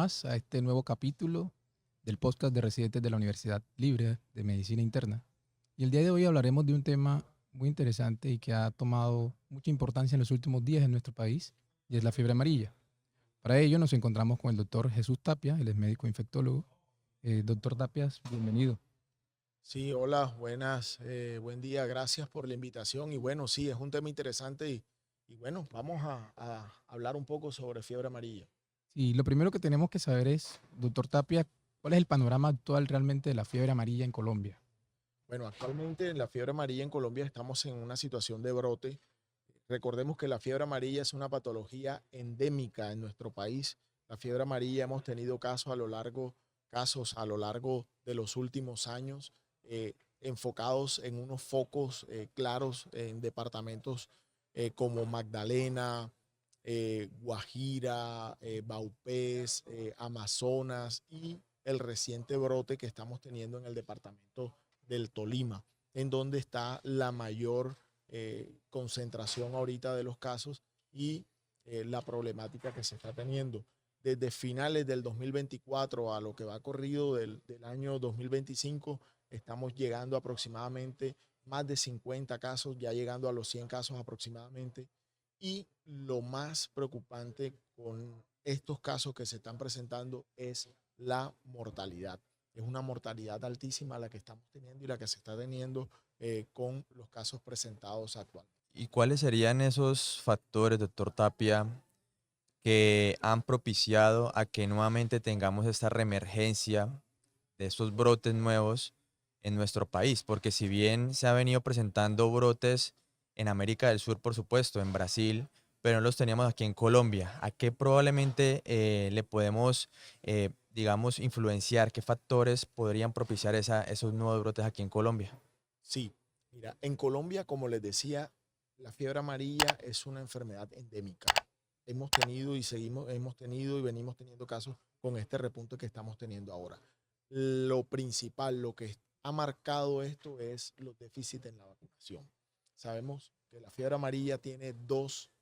más a este nuevo capítulo del podcast de residentes de la Universidad Libre de Medicina Interna. Y el día de hoy hablaremos de un tema muy interesante y que ha tomado mucha importancia en los últimos días en nuestro país, y es la fiebre amarilla. Para ello nos encontramos con el doctor Jesús Tapia, él es médico infectólogo. Doctor Tapias, bienvenido. Sí, hola, buenas, buen día, gracias por la invitación. Y bueno, sí, es un tema interesante y bueno, vamos a hablar un poco sobre fiebre amarilla. Y lo primero que tenemos que saber es, doctor Tapia, ¿cuál es el panorama actual realmente de la fiebre amarilla en Colombia? Bueno, actualmente en la fiebre amarilla en Colombia estamos en una situación de brote. Recordemos que la fiebre amarilla es una patología endémica en nuestro país. La fiebre amarilla hemos tenido casos a lo largo de los últimos años, enfocados en unos focos claros en departamentos como Magdalena, Guajira, Baupés, Amazonas y el reciente brote que estamos teniendo en el departamento del Tolima, en donde está la mayor concentración ahorita de los casos y la problemática que se está teniendo. Desde finales del 2024 a lo que va corrido del año 2025, estamos llegando aproximadamente más de 50 casos, ya llegando a los 100 casos aproximadamente. Y lo más preocupante con estos casos que se están presentando es la mortalidad. Es una mortalidad altísima la que estamos teniendo y la que se está teniendo con los casos presentados actualmente. ¿Y cuáles serían esos factores, doctor Tapia, que han propiciado a que nuevamente tengamos esta reemergencia de estos brotes nuevos en nuestro país? Porque si bien se ha venido presentando brotes en América del Sur, por supuesto, en Brasil, pero no los teníamos aquí en Colombia, ¿a qué probablemente le podemos, digamos, influenciar? ¿Qué factores podrían propiciar esos nuevos brotes aquí en Colombia? Sí, mira, en Colombia, como les decía, la fiebre amarilla es una enfermedad endémica. Hemos tenido y venimos teniendo casos con este repunte que estamos teniendo ahora. Lo principal, lo que ha marcado esto es los déficits en la vacunación. Sabemos que la fiebre amarilla tiene dos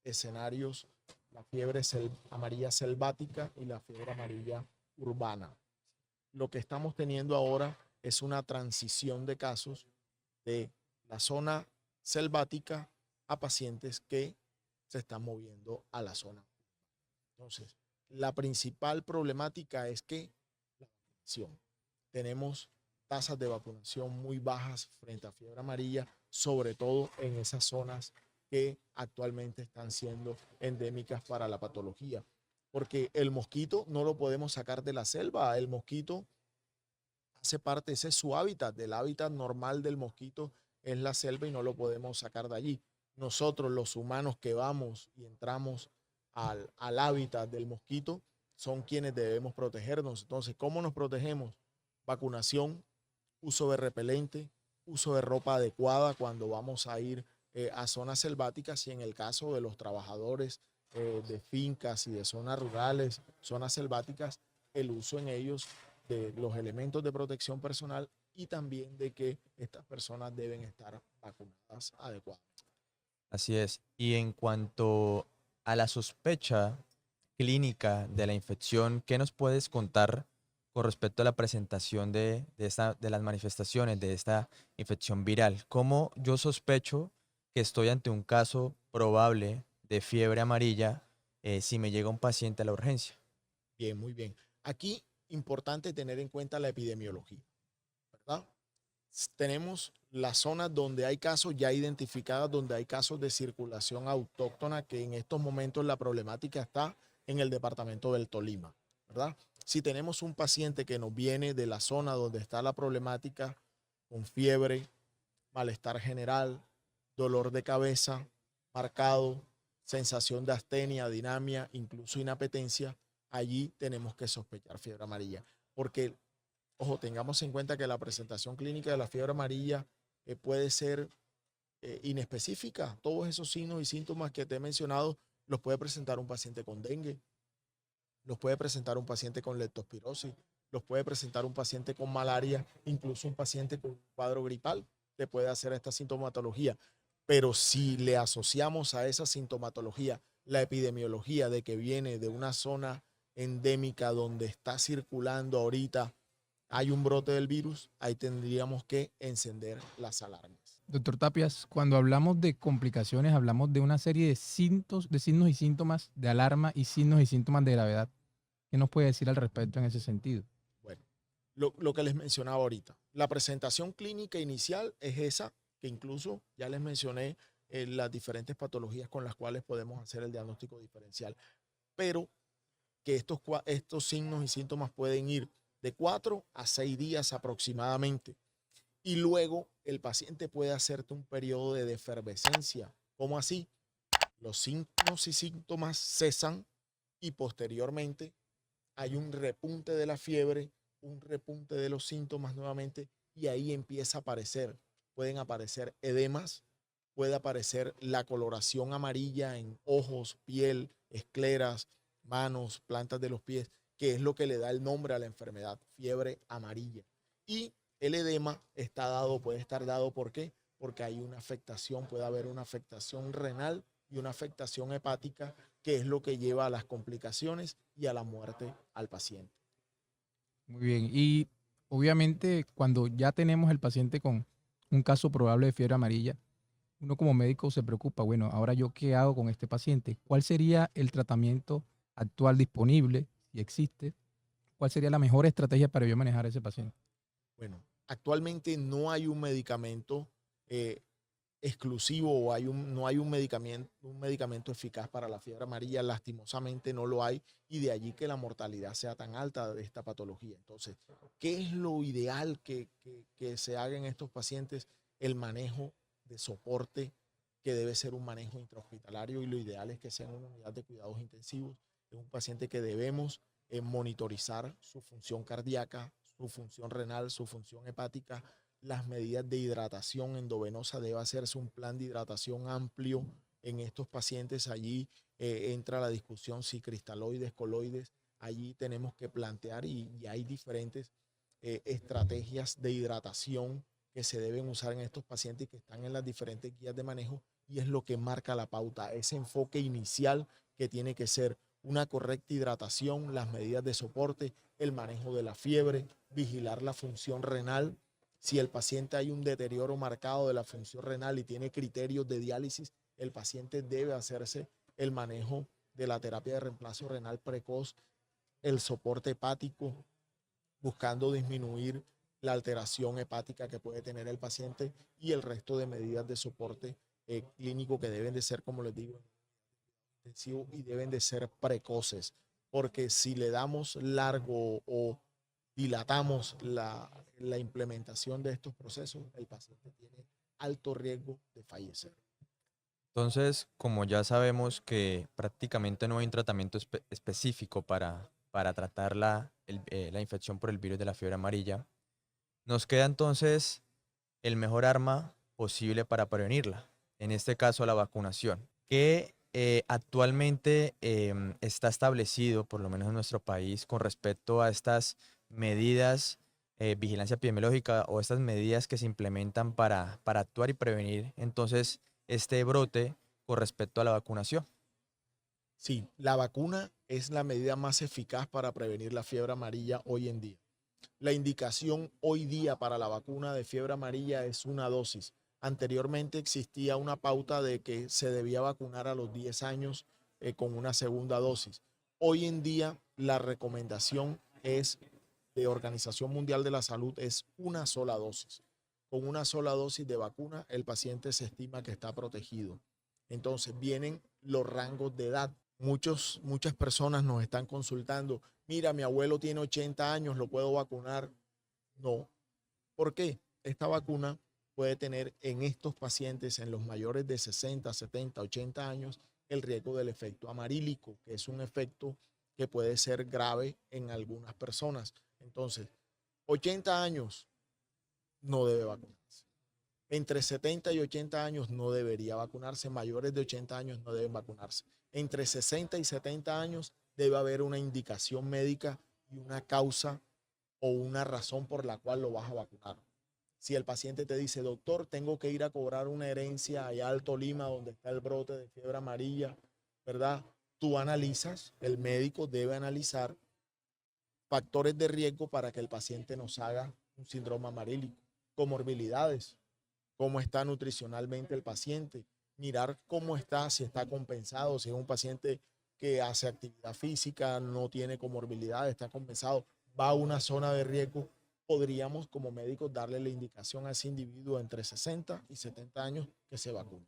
escenarios, la amarilla selvática y la fiebre amarilla urbana. Lo que estamos teniendo ahora es una transición de casos de la zona selvática a pacientes que se están moviendo a la zona. Entonces, la principal problemática es que la vacunación. Tenemos tasas de vacunación muy bajas frente a fiebre amarilla, sobre todo en esas zonas que actualmente están siendo endémicas para la patología. Porque el mosquito no lo podemos sacar de la selva. El mosquito hace parte, ese es su hábitat, del hábitat normal del mosquito es la selva y no lo podemos sacar de allí. Nosotros, los humanos que vamos y entramos al hábitat del mosquito, son quienes debemos protegernos. Entonces, ¿cómo nos protegemos? Vacunación, uso de repelente, uso de ropa adecuada cuando vamos a ir a zonas selváticas y en el caso de los trabajadores de fincas y de zonas rurales, zonas selváticas, el uso en ellos de los elementos de protección personal y también de que estas personas deben estar vacunadas adecuadamente. Así es. Y en cuanto a la sospecha clínica de la infección, ¿qué nos puedes contar con respecto a la presentación de las manifestaciones de esta infección viral? ¿Cómo yo sospecho que estoy ante un caso probable de fiebre amarilla si me llega un paciente a la urgencia? Bien, muy bien. Aquí importante tener en cuenta la epidemiología, ¿verdad? Tenemos las zonas donde hay casos ya identificadas, donde hay casos de circulación autóctona, que en estos momentos la problemática está en el departamento del Tolima, ¿verdad? Si tenemos un paciente que nos viene de la zona donde está la problemática, con fiebre, malestar general, dolor de cabeza marcado, sensación de astenia, dinamia, incluso inapetencia, allí tenemos que sospechar fiebre amarilla, porque ojo, tengamos en cuenta que la presentación clínica de la fiebre amarilla puede ser inespecífica. Todos esos signos y síntomas que te he mencionado los puede presentar un paciente con dengue, los puede presentar un paciente con leptospirosis, los puede presentar un paciente con malaria, incluso un paciente con un cuadro gripal te puede hacer esta sintomatología. Pero si le asociamos a esa sintomatología la epidemiología de que viene de una zona endémica donde está circulando ahorita, hay un brote del virus, ahí tendríamos que encender las alarmas. Doctor Tapias, cuando hablamos de complicaciones, hablamos de una serie de signos y síntomas de alarma y signos y síntomas de gravedad. ¿Qué nos puede decir al respecto en ese sentido? Bueno, lo que les mencionaba ahorita, la presentación clínica inicial es esa, que incluso ya les mencioné las diferentes patologías con las cuales podemos hacer el diagnóstico diferencial, pero que estos signos y síntomas pueden ir de 4 a 6 días aproximadamente. Y luego el paciente puede hacerte un periodo de efervescencia. ¿Cómo así? Los signos y síntomas cesan y posteriormente hay un repunte de la fiebre, un repunte de los síntomas nuevamente y ahí empieza a aparecer. Pueden aparecer edemas, puede aparecer la coloración amarilla en ojos, piel, escleras, manos, plantas de los pies, que es lo que le da el nombre a la enfermedad, fiebre amarilla. Y el edema puede estar dado, ¿por qué? Porque hay una afectación, puede haber una afectación renal y una afectación hepática, que es lo que lleva a las complicaciones y a la muerte al paciente. Muy bien. Y obviamente cuando ya tenemos el paciente con un caso probable de fiebre amarilla, uno como médico se preocupa, bueno, ahora yo qué hago con este paciente, ¿cuál sería el tratamiento actual disponible, si existe? ¿Cuál sería la mejor estrategia para yo manejar a ese paciente? Bueno, actualmente no hay un medicamento exclusivo o no hay un medicamento eficaz para la fiebre amarilla, lastimosamente no lo hay y de allí que la mortalidad sea tan alta de esta patología. Entonces, ¿qué es lo ideal que se haga en estos pacientes? El manejo de soporte, que debe ser un manejo intrahospitalario y lo ideal es que sea en una unidad de cuidados intensivos. Es un paciente que debemos monitorizar su función cardíaca, su función renal, su función hepática, las medidas de hidratación endovenosa, debe hacerse un plan de hidratación amplio en estos pacientes. Allí entra la discusión si cristaloides, coloides, allí tenemos que plantear y hay diferentes estrategias de hidratación que se deben usar en estos pacientes y que están en las diferentes guías de manejo y es lo que marca la pauta, ese enfoque inicial que tiene que ser una correcta hidratación, las medidas de soporte, el manejo de la fiebre, vigilar la función renal. Si el paciente hay un deterioro marcado de la función renal y tiene criterios de diálisis, el paciente debe hacerse el manejo de la terapia de reemplazo renal precoz, el soporte hepático, buscando disminuir la alteración hepática que puede tener el paciente y el resto de medidas de soporte clínico que deben de ser, como les digo, intensivo y deben de ser precoces, porque si le damos largo o dilatamos la implementación de estos procesos, el paciente tiene alto riesgo de fallecer. Entonces, como ya sabemos que prácticamente no hay un tratamiento específico para tratar la infección por el virus de la fiebre amarilla, nos queda entonces el mejor arma posible para prevenirla, en este caso la vacunación, que actualmente está establecido, por lo menos en nuestro país, con respecto a estas medidas, vigilancia epidemiológica o estas medidas que se implementan para actuar y prevenir entonces este brote con respecto a la vacunación. Sí, la vacuna es la medida más eficaz para prevenir la fiebre amarilla hoy en día. La indicación hoy día para la vacuna de fiebre amarilla es una dosis. Anteriormente existía una pauta de que se debía vacunar a los 10 años con una segunda dosis. Hoy en día la recomendación es de Organización Mundial de la Salud es una sola dosis. Con una sola dosis de vacuna el paciente se estima que está protegido. Entonces vienen los rangos de edad. Muchas personas nos están consultando, mira, mi abuelo tiene 80 años, ¿lo puedo vacunar? No. ¿Por qué? Esta vacuna puede tener en estos pacientes, en los mayores de 60, 70, 80 años, el riesgo del efecto amarílico, que es un efecto que puede ser grave en algunas personas. Entonces, 80 años no debe vacunarse. Entre 70 y 80 años no debería vacunarse, mayores de 80 años no deben vacunarse. Entre 60 y 70 años debe haber una indicación médica y una causa o una razón por la cual lo vas a vacunar. Si el paciente te dice, doctor, tengo que ir a cobrar una herencia allá al Tolima, donde está el brote de fiebre amarilla, ¿verdad? tú analizas, el médico debe analizar factores de riesgo para que el paciente nos haga un síndrome amarílico, comorbilidades, cómo está nutricionalmente el paciente, mirar cómo está, si está compensado, si es un paciente que hace actividad física, no tiene comorbilidades, está compensado, va a una zona de riesgo, podríamos como médicos darle la indicación a ese individuo entre 60 y 70 años que se vacune.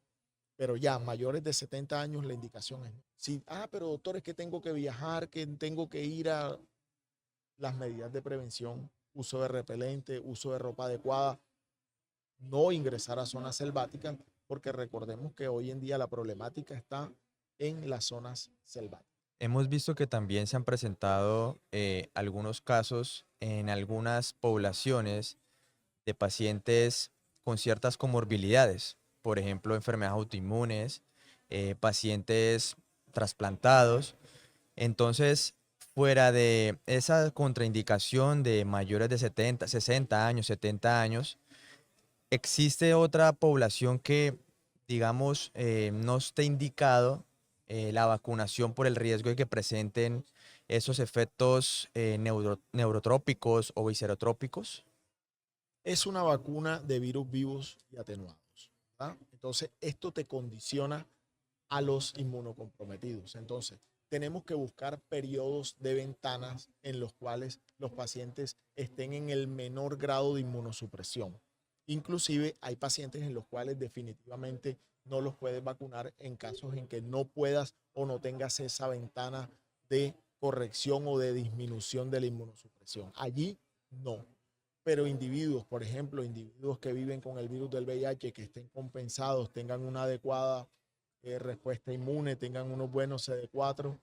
Pero ya mayores de 70 años la indicación es, sí, pero doctor, es que tengo que viajar, que tengo que ir a las medidas de prevención, uso de repelente, uso de ropa adecuada, no ingresar a zonas selváticas, porque recordemos que hoy en día la problemática está en las zonas selváticas. Hemos visto que también se han presentado algunos casos en algunas poblaciones de pacientes con ciertas comorbilidades, por ejemplo, enfermedades autoinmunes, pacientes trasplantados. Entonces, fuera de esa contraindicación de mayores de 70, 60 años, 70 años, ¿existe otra población que, digamos, no esté indicado la vacunación por el riesgo de que presenten esos efectos neurotrópicos o viscerotrópicos? Es una vacuna de virus vivos y atenuados, ¿verdad? Entonces, esto te condiciona a los inmunocomprometidos. Entonces, tenemos que buscar periodos de ventanas en los cuales los pacientes estén en el menor grado de inmunosupresión. Inclusive hay pacientes en los cuales definitivamente no los puedes vacunar en casos en que no puedas o no tengas esa ventana de corrección o de disminución de la inmunosupresión. Allí no. Pero individuos, por ejemplo, individuos que viven con el virus del VIH, que estén compensados, tengan una adecuada respuesta inmune, tengan unos buenos CD4,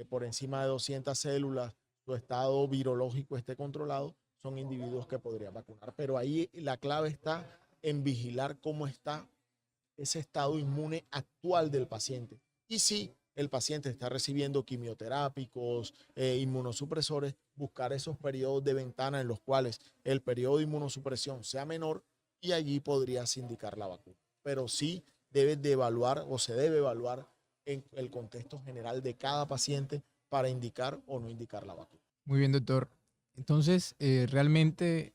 por encima de 200 células, su estado virológico esté controlado, son individuos que podrían vacunar. Pero ahí la clave está en vigilar cómo está ese estado inmune actual del paciente. Y si el paciente está recibiendo quimioterápicos, inmunosupresores, buscar esos periodos de ventana en los cuales el periodo de inmunosupresión sea menor y allí podrías indicar la vacuna. Pero sí debes de evaluar o se debe evaluar en el contexto general de cada paciente para indicar o no indicar la vacuna. Muy bien, doctor. Entonces, realmente,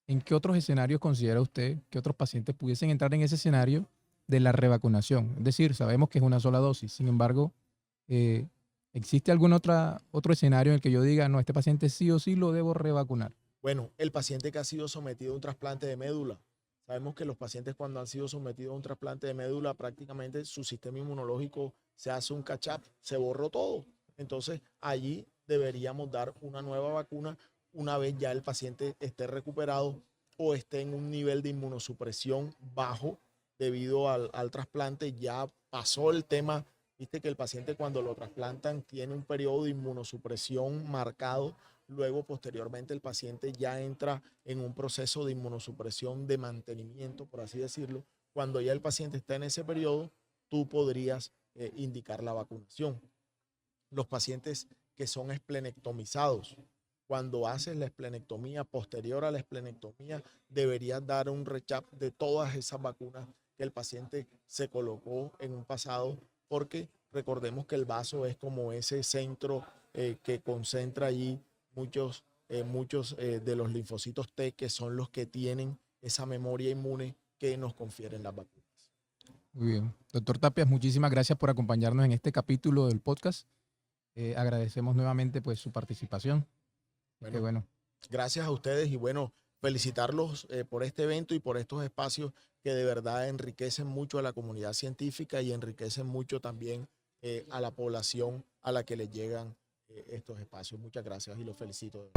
¿en qué otros escenarios considera usted que otros pacientes pudiesen entrar en ese escenario de la revacunación? Es decir, sabemos que es una sola dosis, sin embargo, ¿existe algún otro escenario en el que yo diga, no, este paciente sí o sí lo debo revacunar? Bueno, el paciente que ha sido sometido a un trasplante de médula. Sabemos que los pacientes cuando han sido sometidos a un trasplante de médula, prácticamente su sistema inmunológico se hace un catch-up, se borró todo. Entonces, allí deberíamos dar una nueva vacuna una vez ya el paciente esté recuperado o esté en un nivel de inmunosupresión bajo debido al trasplante. Ya pasó el tema, viste que el paciente cuando lo trasplantan tiene un periodo de inmunosupresión marcado. Luego, posteriormente, el paciente ya entra en un proceso de inmunosupresión de mantenimiento, por así decirlo. Cuando ya el paciente está en ese periodo, tú podrías indicar la vacunación. Los pacientes que son esplenectomizados, cuando haces la esplenectomía, posterior a la esplenectomía, deberías dar un recap de todas esas vacunas que el paciente se colocó en un pasado, porque recordemos que el vaso es como ese centro que concentra allí muchos de los linfocitos T, que son los que tienen esa memoria inmune que nos confieren las vacunas. Muy bien. Doctor Tapias, muchísimas gracias por acompañarnos en este capítulo del podcast. Agradecemos nuevamente pues su participación. Bueno, Bueno, gracias a ustedes y bueno, felicitarlos por este evento y por estos espacios que de verdad enriquecen mucho a la comunidad científica y enriquecen mucho también a la población a la que les llegan estos espacios. Muchas gracias y los felicito.